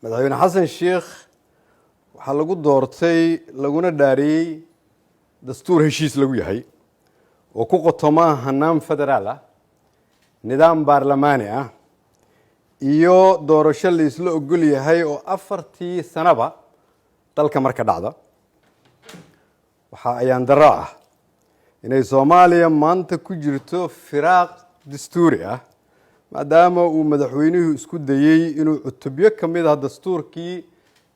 madaxweyne xasan sheekh waxaa lagu doortay laguna dhaariyey dastuur heshiis lagu yahay oo ku qotoma hanaan federaal ah nidaam baarlamaani ah iyo doorasho la isla ogol yahay oo 4 sanaba dalka marka dhacda waxa ayaan daro ah inay Soomaaliya maanta ku jirto firaaq dastuuri ah maadaama uu madaxweynuhu isku dayay inuu cutubyo kamid ah dastuurkii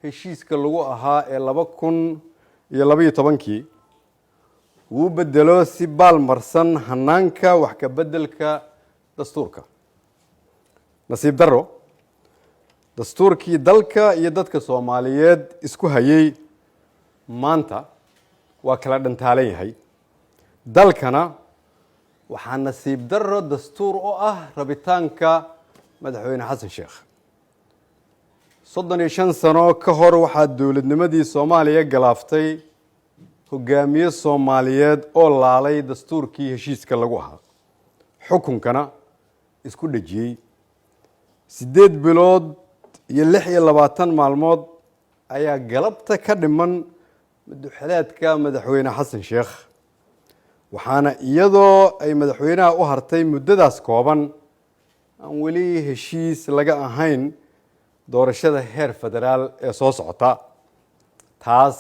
heshiiska lagu ahaa ee 2012 uu bedelo si baalmarsan hanaanka wax ka bedelka dastuurka nasiib daro dastuurkii dalka iyo dadka Soomaaliyeed isku hayay maanta waa kala dhantaalan yahay dalkana waxaa nasiib daro dastuur oo ah rabitaanka madaxweyne xasan sheekh 35 sano ka hor waxaa dawladnimadii Soomaaliya galaaftay hogaamiye Soomaaliyeed oo laalay dastuurkii heshiiska lagu ahaa xukunkana isku dhajiyay 8 bilood iyo 26 maalmood ayaa galabta ka dhiman madaxweynaha madaxweyne xasan sheekh waxaana iyadoo ay madaxweynaha u hartay muddadaas kooban aan weli heshiis laga ahayn doorashada heer federaal ee soo socota taas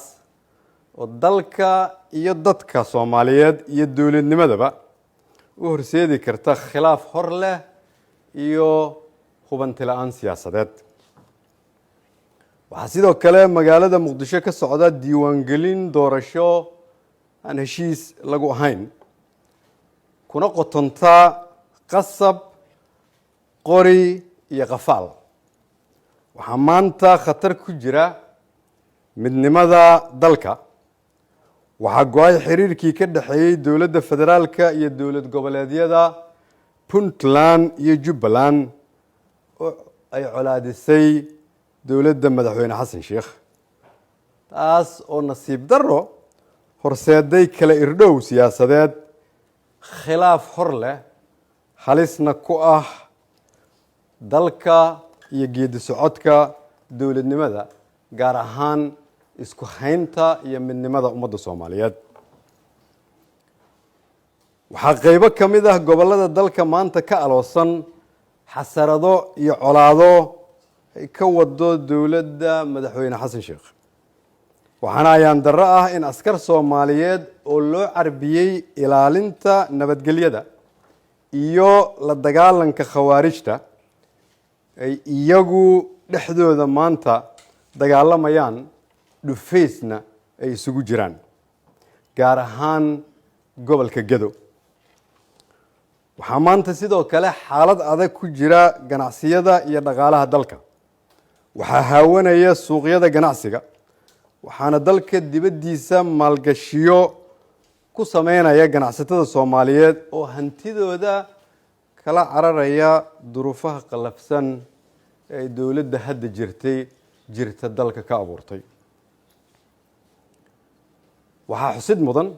oo dalka iyo dadka Soomaaliyeed iyo dawladnimadaba u horseedi karta khilaaf hor leh iyo hubanti la'aan siyaasadeed waxaa sidoo kale magaalada Muqdisho ka socda diiwaangelin doorasho aan heshiis lagu ahayn kuna qotonta qasab qori iyo qafaal waxaa maanta khatar ku jira midnimada dalka waxaa go'ay xiriirkii ka dhaxeeyay dawladda federaalka iyo dawlad goboleedyada Puntland iyo Jubbaland oo ay colaadisay dawladda madaxweyne xasan sheekh taas oo nasiib daro horseeday kala irdhow siyaasadeed khilaaf hor leh halisna ku ah dalka iyo geedi socodka dawladnimada gaar ahaan isku haynta iyo midnimada ummadda Soomaaliyeed waxaa qaybo kamid ah gobolada dalka maanta ka aloosan xasarado iyo colaado ay ka wado dawladda madaxweyne xasan sheekh waxaana ayaan daro ah in askar Soomaaliyeed oo loo carbiyay ilaalinta nabadgelyada iyo la dagaalanka khawaarijta ay iyagu dhexdooda maanta dagaalamayaan dhufaysna ay isugu jiraan gaar ahaan gobolka Gedo waxaa maanta sidoo kale xaalad adag ku jira ganacsiyada iyo dhaqaalaha dalka waxaa haawanaya suuqyada ganacsiga waxaana dalka dibadiisa maalgashiyo ku sameynaya ganacsatada Soomaaliyeed oo hantidooda kala cararaya duruufaha qalafsan ee dawladda hadda jirta dalka ka abuurtay waxaa xusid mudan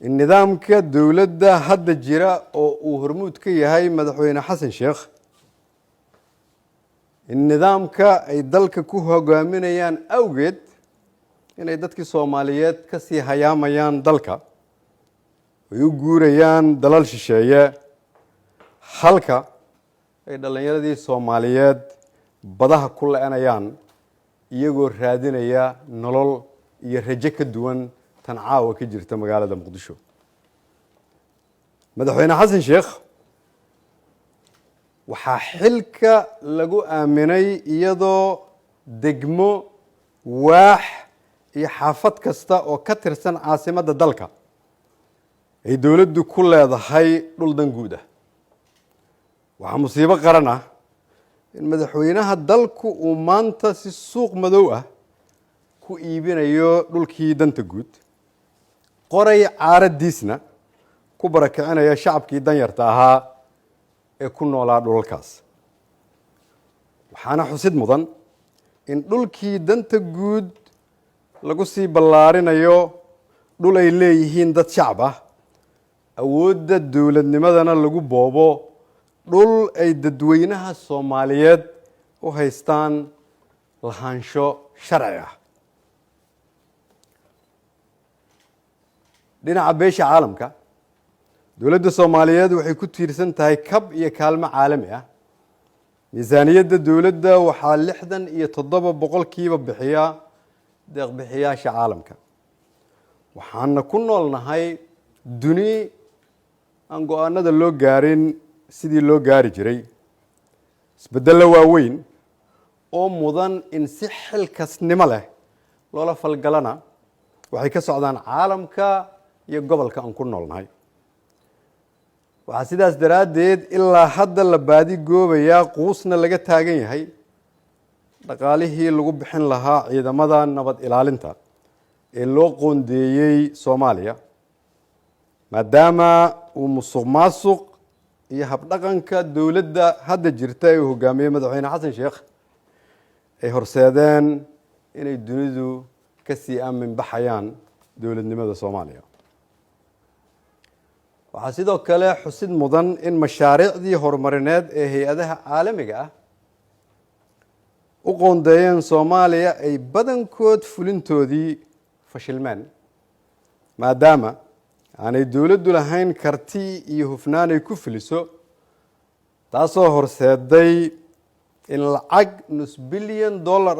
in nidaamka dawladda hadda jira oo uu hormuud ka yahay madaxweyne xasan sheekh in nidaamka ay dalka ku hogaaminayaan awgeed inay dadkii Soomaaliyeed ka sii hayaamayaan dalka ay u guurayaan dalal shisheeye halka ay dhalinyaradii Soomaaliyeed badaha ku la'anayaan iyagoo raadinaya nolol iyo rajo ka duwan tan caawa ka jirta magaalada Muqdisho madaxweyne xasan sheekh waxaa xilka lagu aaminay iyadoo degmo waax iyo xaafad kasta oo ka tirsan caasimadda dalka ay dawladdu ku leedahay dhul dan guud ah waxaa musiibo qaran ah in madaxweynaha dalku uu maanta si suuq madow ah ku iibinayo dhulkii danta guud qoray caaradiisna ku barakicinaya shacabkii danyarta ahaa ee ku noolaa dhulalkaas waxaana xusid mudan in dhulkii danta guud lagu sii ballaarinayo dhul ay leeyihiin dad shacab ah awoodda dawladnimadana lagu boobo dhul ay dadweynaha Soomaaliyeed u haystaan lahaansho sharci ah. dhinaca beesha caalamka, dowladda Soomaaliyeed waxay ku tiirsan tahay kab iyo kaalmo caalami ah. miisaaniyadda dowladda waxaa 67% bixiya deeq bixiyaasha caalamka. waxaana ku noolnahay duni aan go'aanada loo gaarin sidii loo gaari jiray. isbeddello waaweyn oo mudan in si xilkasnimo leh loola falgalana waxay ka socdaan caalamka iyo gobolka aan ku noolnahay. waxaa sidaas daraaddeed ilaa hadda la baadi goobayaa quusna laga taagan yahay dhaqaalihii lagu bixin lahaa ciidamada nabad ilaalinta ee loo qoondeeyey Soomaaliya, maadaama uu musuqmaasuq iyo habdhaqanka dowladda hadda jirta ee uu hogaamiyey madaxweyne xasan sheekh ay horseedeen inay dunidu ka sii aamin baxayaan dowladnimada Soomaaliya. waxaa sidoo kale xusid mudan in mashaariicdii horumarineed ee hay-adaha caalamiga ah u qoondeeyeen Soomaaliya ay badankood fulintoodii fashilmeen, maadaama aanay dowladdu lahayn karti iyo hufnaan ay ku fuliso, taasoo horseeday in lacag $5 bilyan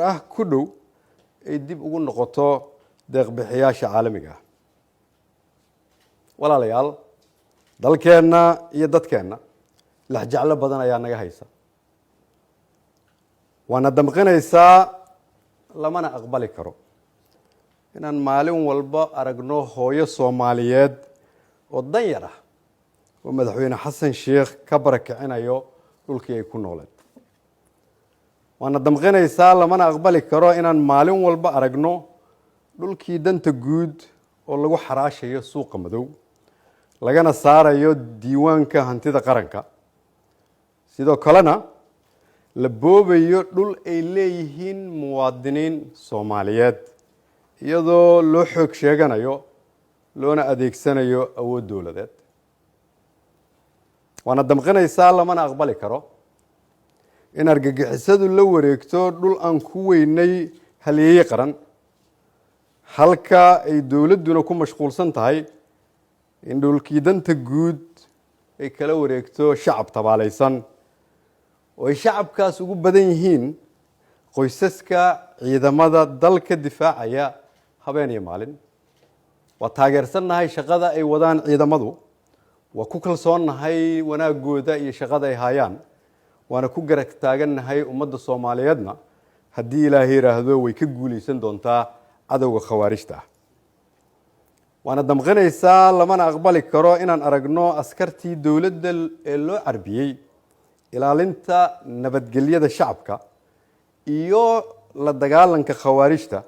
ah ku dhow ay dib ugu noqoto deeq-bixiyaasha caalamiga ah. walaalayaal, dalkeenna iyo dadkeenna laxjeclo badan ayaa naga haysa, waana damqinaysaa, lamana aqbali karo inaan maalin walba aragno hooyo Soomaaliyeed oo danyar ah oo madaxweyne xasan sheekh ka barakicinayo dhulkii ay ku nooleed. waana damqinaysaa, lamana aqbali karo inaan maalin walba aragno dhulkii danta guud oo lagu xaraashayo suuqa madow, lagana saarayo diiwaanka hantida qaranka. sidoo kalena la boobayo dhul ay leeyihiin muwaadiniin Soomaaliyeed iyadoo loo xoog sheeganayo loona adeegsanayo awood dowladeed. waana damqinaysaa, lamana aqbali karo in argagixisadu la wareegto dhul aan ku weynay halyeeye qaran, halka ay dowladduna ku mashquulsan tahay in dhulkii danta guud ay kala wareegto shacab tabaalaysan oo ay shacabkaas ugu badan yihiin qoysaska ciidamada dalka difaacaya habeen iyo maalin. waa taageersannahay shaqada ay wadaan ciidamadu, waa ku kalsoonnahay wanaagooda iyo shaqada ay hayaan, waana ku garag taagannahay ummadda Soomaaliyeedna haddii Ilaahay yiraahdo way ka guulaysan doontaa cadowga khawaarijta ah. waana damqinaysaa, lamana aqbali karo inaan aragno askartii dowladda ee loo carbiyey ilaalinta nabadgelyada shacabka iyo la dagaalanka khawaarijta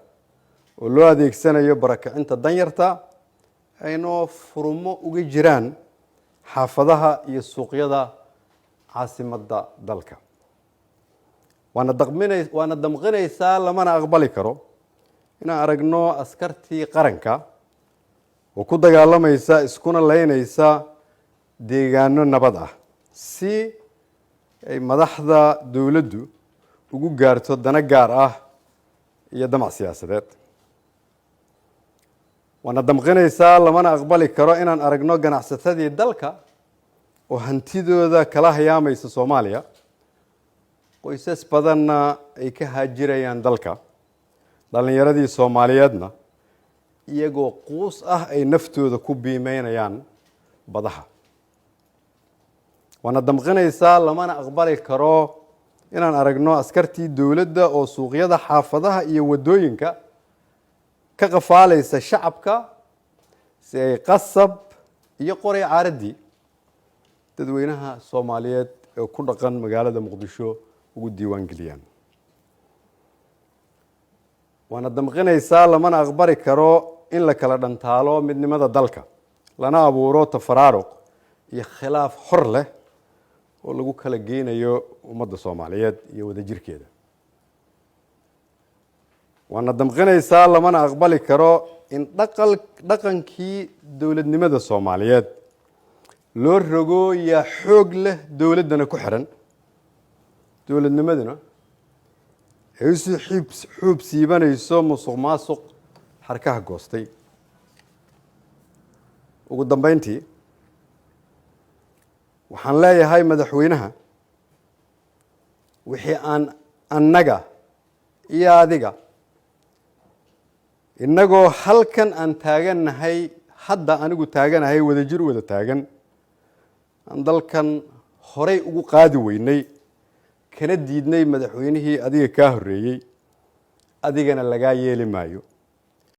oo loo adeegsanayo barakicinta danyarta aynoo furmo uga jiraan xaafadaha iyo suuqyada caasimadda dalka. waana damqinaysaa, lamana aqbali karo inaan aragno askartii qaranka oo ku dagaalamaysa iskuna leynaysa deegaano nabad ah si ay madaxda dowladdu ugu gaarto dana gaar ah iyo damac siyaasadeed. waana damqinaysaa, lamana aqbali karo inaan aragno ganacsatadii dalka oo hantidooda kala hayaamaysa Soomaaliya, qoysas badanna ay ka haajirayaan dalka, dhalinyaradii Soomaaliyeedna iyagoo quus ah ay naftooda ku biimeynayaan badaha. waana damqinaysaa, lamana aqbali karo inaan aragno askartii dowladda oo suuqyada xaafadaha iyo waddooyinka ka qafaalaysa shacabka si ay qasab iyo qoray caaradii dadweynaha Soomaaliyeed ee ku dhaqan magaalada Muqdisho ugu diiwaan geliyaan. waana damqinaysaa, lamana aqbali karo in la kala dhantaalo midnimada dalka, lana abuuro tafaraaruq iyo khilaaf hor leh oo lagu kala geynayo ummadda Soomaaliyeed iyo wadajirkeeda. waana damqinaysaa, lamana aqbali karo in dhaqankii dowladnimada Soomaaliyeed loo rogo yaa xoog leh dowladdana ku xiran, dowladnimaduna ay u sii xuub siibanayso musuq maasuq xarkaha goostay. ugu dambeyntii waxaan leeyahay madaxweynaha wixii aan annaga iyo adiga innagoo halkan aan taaganahay hadda anigu taaganahay wadajir wada taagan aan dalkan horey ugu qaadi weynay kana diidnay madaxweynihii adiga kaa horreeyey adigana lagaa yeeli maayo.